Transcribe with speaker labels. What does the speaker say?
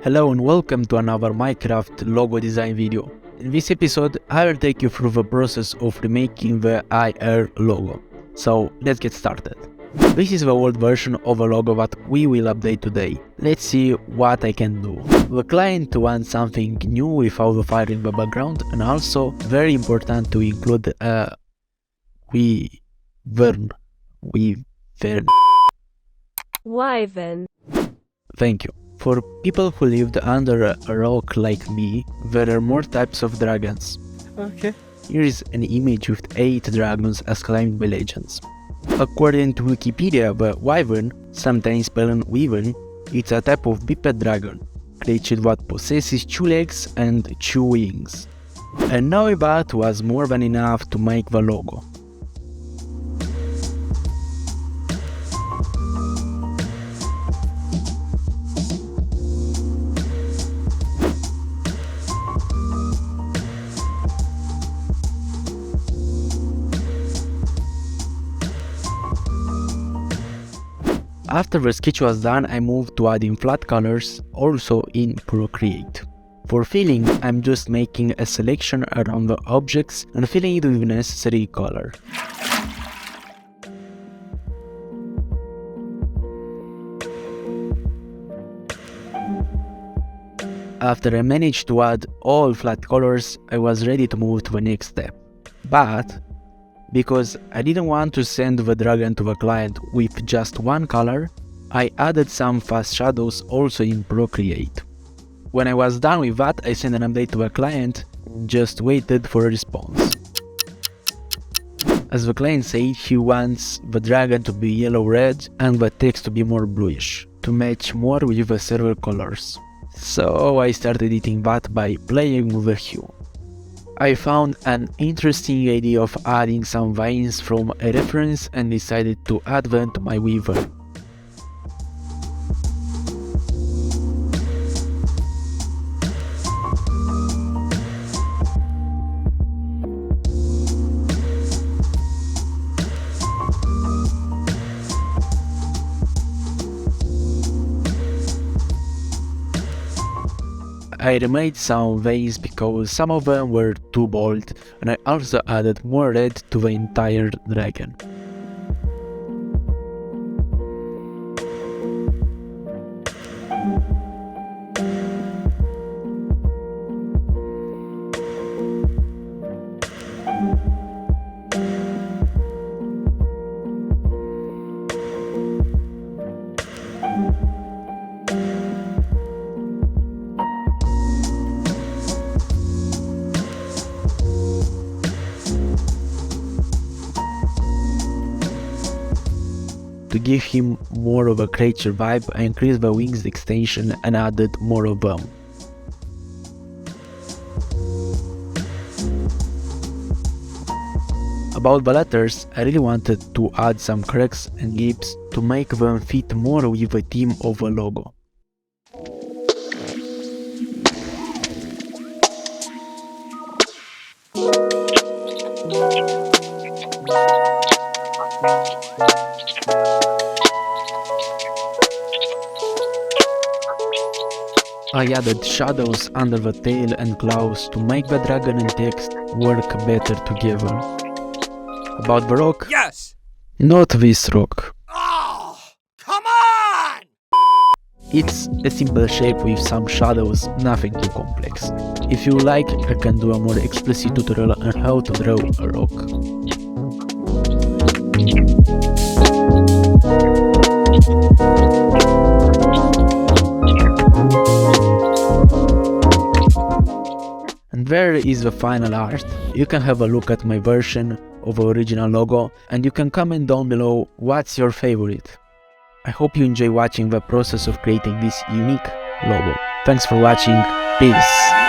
Speaker 1: Hello and welcome to another Minecraft logo design video. In this episode, I will take you through the process of remaking the IR logo. So let's get started. This is the old version of a logo that we will update today. Let's see what I can do. The client wants something new without the fire in the background, and also very important to include a wyvern. Thank you. For people who lived under a rock like me, there are more types of dragons.
Speaker 2: Okay.
Speaker 1: Here is an image with 8 dragons as claimed by legends. According to Wikipedia, the wyvern, sometimes spelled wyvern, it's a type of biped dragon, creature that possesses 2 legs and 2 wings. And now that was more than enough to make the logo. After the sketch was done, I moved to adding flat colors, also in Procreate. For filling, I'm just making a selection around the objects and filling it with the necessary color. After I managed to add all flat colors, I was ready to move to the next step. But because I didn't want to send the dragon to the client with just one color, I added some fast shadows also in Procreate. When I was done with that, I sent an update to the client and just waited for a response. As the client said, he wants the dragon to be yellow-red and the text to be more bluish, to match more with the server colors. So I started editing that by playing with the hue. I found an interesting idea of adding some vines from a reference and decided to add them to my wyvern. I remade some veins because some of them were too bold, and I also added more red to the entire dragon. To give him more of a creature vibe, I increased the wings extension and added more of them. About the letters, I really wanted to add some cracks and gaps to make them fit more with the theme of the logo. I added shadows under the tail and claws to make the dragon and text work better together. About the rock?
Speaker 2: Yes!
Speaker 1: Not this rock.
Speaker 2: Oh, come on!
Speaker 1: It's a simple shape with some shadows, nothing too complex. If you like, I can do a more explicit tutorial on how to draw a rock. And there is the final art. You can have a look at my version of the original logo and you can comment down below what's your favorite. I hope you enjoy watching the process of creating this unique logo. Thanks for watching, peace!